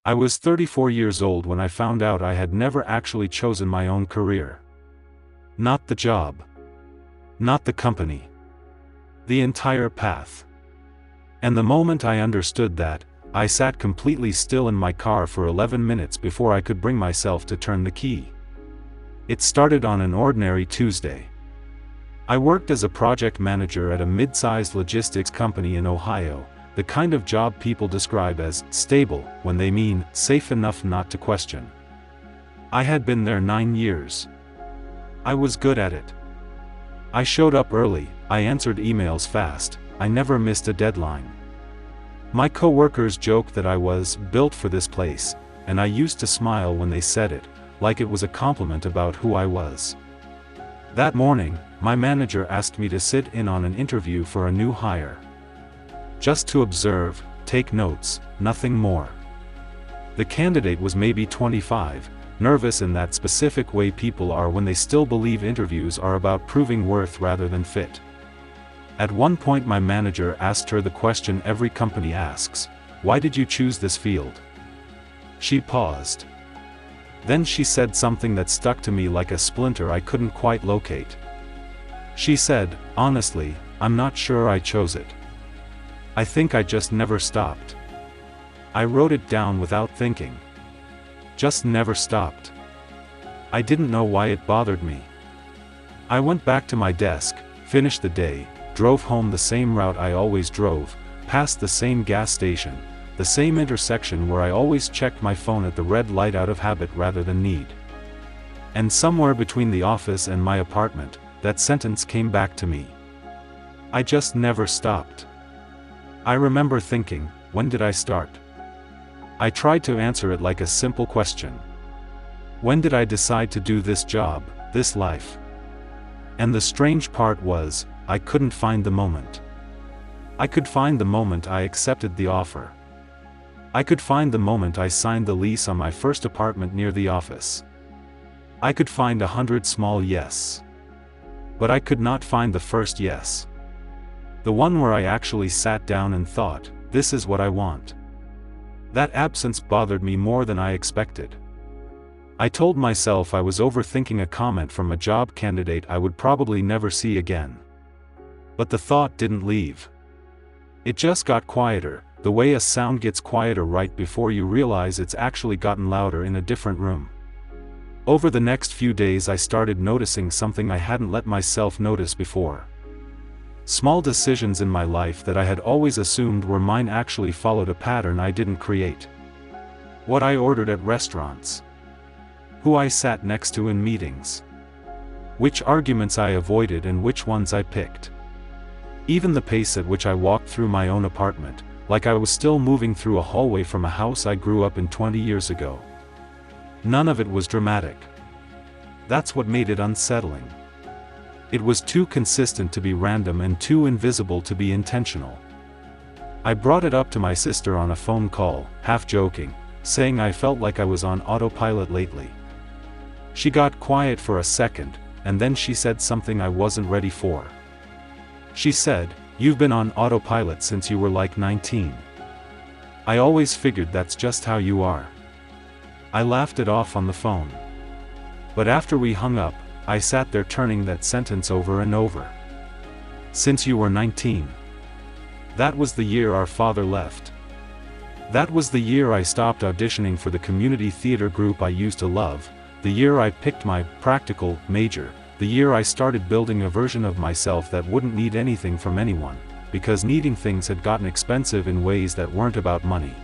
I was 34 years old when I found out I had never actually chosen my own career. Not the job. Not the company. The entire path. And the moment I understood that, I sat completely still in my car for 11 minutes before I could bring myself to turn the key. It started on an ordinary Tuesday. I worked as a project manager at a mid-sized logistics company in Ohio, the kind of job people describe as stable when they mean safe enough not to question. I had been there 9 years. I was good at it. I showed up early, I answered emails fast, I never missed a deadline. My co-workers joked that I was built for this place, and I used to smile when they said it, like it was a compliment about who I was. That morning, my manager asked me to sit in on an interview for a new hire. Just to observe, take notes, nothing more. The candidate was maybe 25, nervous in that specific way people are when they still believe interviews are about proving worth rather than fit. At one point my manager asked her the question every company asks, "Why did you choose this field?" She paused. Then she said something that stuck to me like a splinter I couldn't quite locate. She said, "Honestly, I'm not sure I chose it. I think I just never stopped." I wrote it down without thinking. Just never stopped. I didn't know why it bothered me. I went back to my desk, finished the day, drove home the same route I always drove, past the same gas station, the same intersection where I always checked my phone at the red light out of habit rather than need. And somewhere between the office and my apartment, that sentence came back to me. I just never stopped. I remember thinking, when did I start? I tried to answer it like a simple question. When did I decide to do this job, this life? And the strange part was, I couldn't find the moment. I could find the moment I accepted the offer. I could find the moment I signed the lease on my first apartment near the office. I could find 100 small yes. But I could not find the first yes. The one where I actually sat down and thought, this is what I want. That absence bothered me more than I expected. I told myself I was overthinking a comment from a job candidate I would probably never see again. But the thought didn't leave. It just got quieter, the way a sound gets quieter right before you realize it's actually gotten louder in a different room. Over the next few days I started noticing something I hadn't let myself notice before. Small decisions in my life that I had always assumed were mine actually followed a pattern I didn't create. What I ordered at restaurants. Who I sat next to in meetings. Which arguments I avoided and which ones I picked. Even the pace at which I walked through my own apartment, like I was still moving through a hallway from a house I grew up in 20 years ago. None of it was dramatic. That's what made it unsettling. It was too consistent to be random and too invisible to be intentional. I brought it up to my sister on a phone call, half joking, saying I felt like I was on autopilot lately. She got quiet for a second, and then she said something I wasn't ready for. She said, "You've been on autopilot since you were like 19. I always figured that's just how you are." I laughed it off on the phone. But after we hung up, I sat there turning that sentence over and over. Since you were 19. That was the year our father left. That was the year I stopped auditioning for the community theater group I used to love, the year I picked my practical major, the year I started building a version of myself that wouldn't need anything from anyone, because needing things had gotten expensive in ways that weren't about money.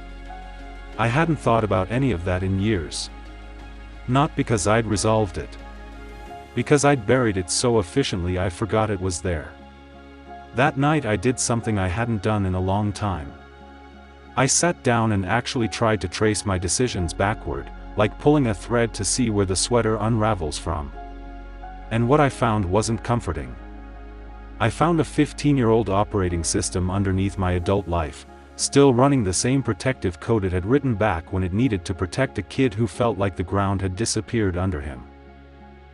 I hadn't thought about any of that in years. Not because I'd resolved it. Because I'd buried it so efficiently I forgot it was there. That night I did something I hadn't done in a long time. I sat down and actually tried to trace my decisions backward, like pulling a thread to see where the sweater unravels from. And what I found wasn't comforting. I found a 15-year-old operating system underneath my adult life, still running the same protective code it had written back when it needed to protect a kid who felt like the ground had disappeared under him.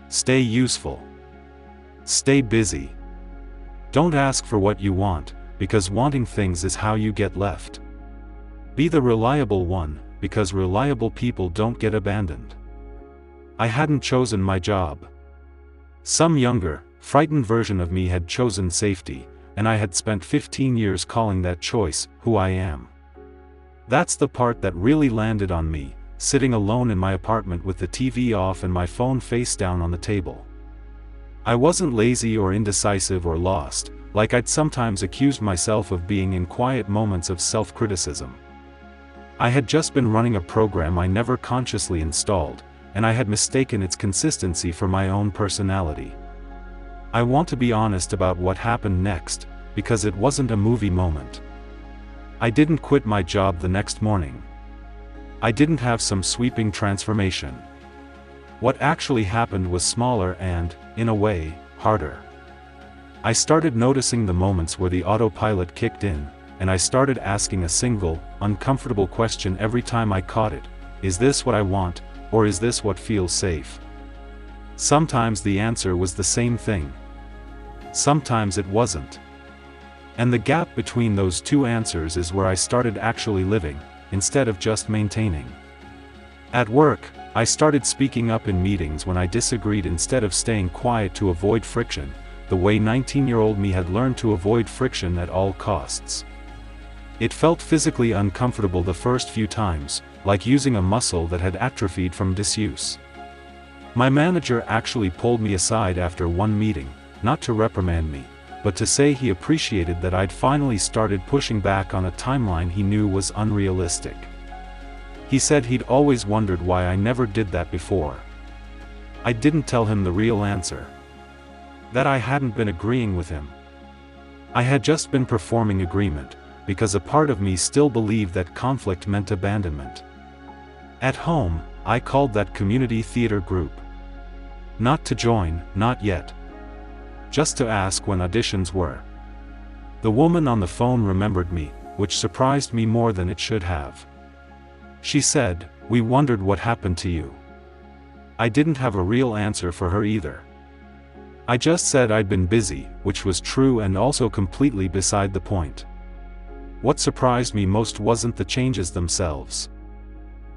Stay useful. Stay busy. Don't ask for what you want, because wanting things is how you get left. Be the reliable one, because reliable people don't get abandoned. I hadn't chosen my job. Some younger, frightened version of me had chosen safety, and I had spent 15 years calling that choice who I am. That's the part that really landed on me, sitting alone in my apartment with the TV off and my phone face down on the table. I wasn't lazy or indecisive or lost, like I'd sometimes accused myself of being in quiet moments of self-criticism. I had just been running a program I never consciously installed, and I had mistaken its consistency for my own personality. I want to be honest about what happened next, because it wasn't a movie moment. I didn't quit my job the next morning. I didn't have some sweeping transformation. What actually happened was smaller and, in a way, harder. I started noticing the moments where the autopilot kicked in, and I started asking a single, uncomfortable question every time I caught it: is this what I want, or is this what feels safe? Sometimes the answer was the same thing. Sometimes it wasn't. And the gap between those two answers is where I started actually living, instead of just maintaining. At work, I started speaking up in meetings when I disagreed instead of staying quiet to avoid friction, the way 19-year-old me had learned to avoid friction at all costs. It felt physically uncomfortable the first few times, like using a muscle that had atrophied from disuse. My manager actually pulled me aside after one meeting, not to reprimand me, but to say he appreciated that I'd finally started pushing back on a timeline he knew was unrealistic. He said he'd always wondered why I never did that before. I didn't tell him the real answer. That I hadn't been agreeing with him. I had just been performing agreement, because a part of me still believed that conflict meant abandonment. At home, I called that community theater group. Not to join, not yet. Just to ask when auditions were. The woman on the phone remembered me, which surprised me more than it should have. She said, "We wondered what happened to you." I didn't have a real answer for her either. I just said I'd been busy, which was true and also completely beside the point. What surprised me most wasn't the changes themselves.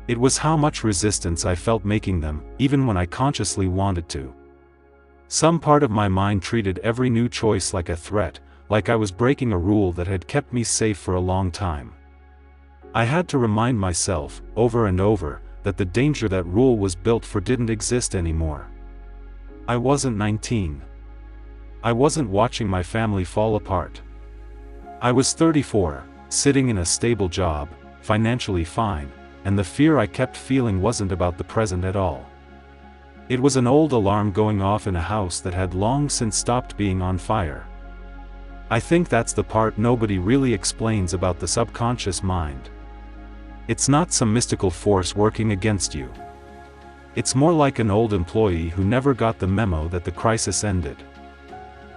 It was how much resistance I felt making them, even when I consciously wanted to. Some part of my mind treated every new choice like a threat, like I was breaking a rule that had kept me safe for a long time. I had to remind myself, over and over, that the danger that rule was built for didn't exist anymore. I wasn't 19. I wasn't watching my family fall apart. I was 34, sitting in a stable job, financially fine, and the fear I kept feeling wasn't about the present at all. It was an old alarm going off in a house that had long since stopped being on fire. I think that's the part nobody really explains about the subconscious mind. It's not some mystical force working against you. It's more like an old employee who never got the memo that the crisis ended.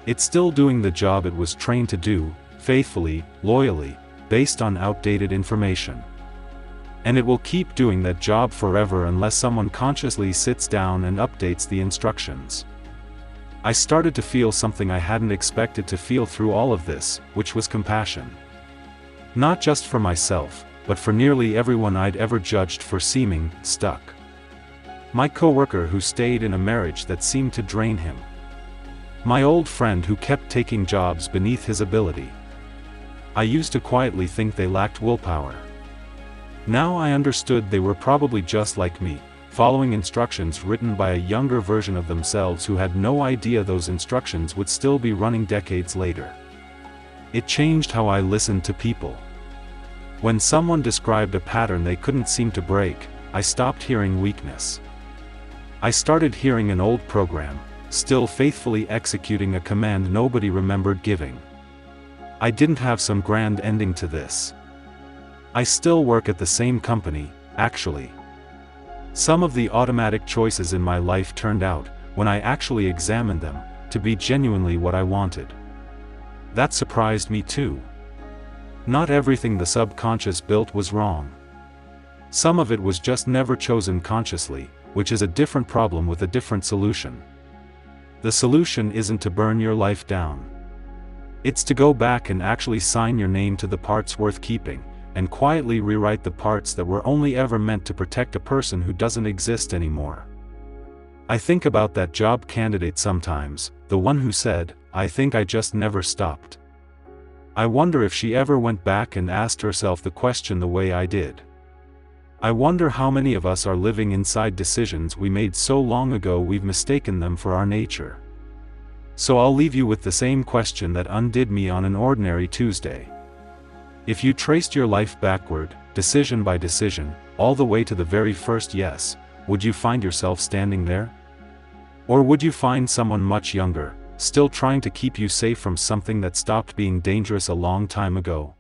It's still doing the job it was trained to do, faithfully, loyally, based on outdated information. And it will keep doing that job forever unless someone consciously sits down and updates the instructions. I started to feel something I hadn't expected to feel through all of this, which was compassion. Not just for myself, but for nearly everyone I'd ever judged for seeming stuck. My coworker who stayed in a marriage that seemed to drain him. My old friend who kept taking jobs beneath his ability. I used to quietly think they lacked willpower. Now I understood they were probably just like me, following instructions written by a younger version of themselves who had no idea those instructions would still be running decades later. It changed how I listened to people. When someone described a pattern they couldn't seem to break, I stopped hearing weakness. I started hearing an old program, still faithfully executing a command nobody remembered giving. I didn't have some grand ending to this. I still work at the same company, actually. Some of the automatic choices in my life turned out, when I actually examined them, to be genuinely what I wanted. That surprised me too. Not everything the subconscious built was wrong. Some of it was just never chosen consciously, which is a different problem with a different solution. The solution isn't to burn your life down. It's to go back and actually sign your name to the parts worth keeping, and quietly rewrite the parts that were only ever meant to protect a person who doesn't exist anymore. I think about that job candidate sometimes, the one who said, "I think I just never stopped." I wonder if she ever went back and asked herself the question the way I did. I wonder how many of us are living inside decisions we made so long ago we've mistaken them for our nature. So I'll leave you with the same question that undid me on an ordinary Tuesday. If you traced your life backward, decision by decision, all the way to the very first yes, would you find yourself standing there? Or would you find someone much younger, still trying to keep you safe from something that stopped being dangerous a long time ago?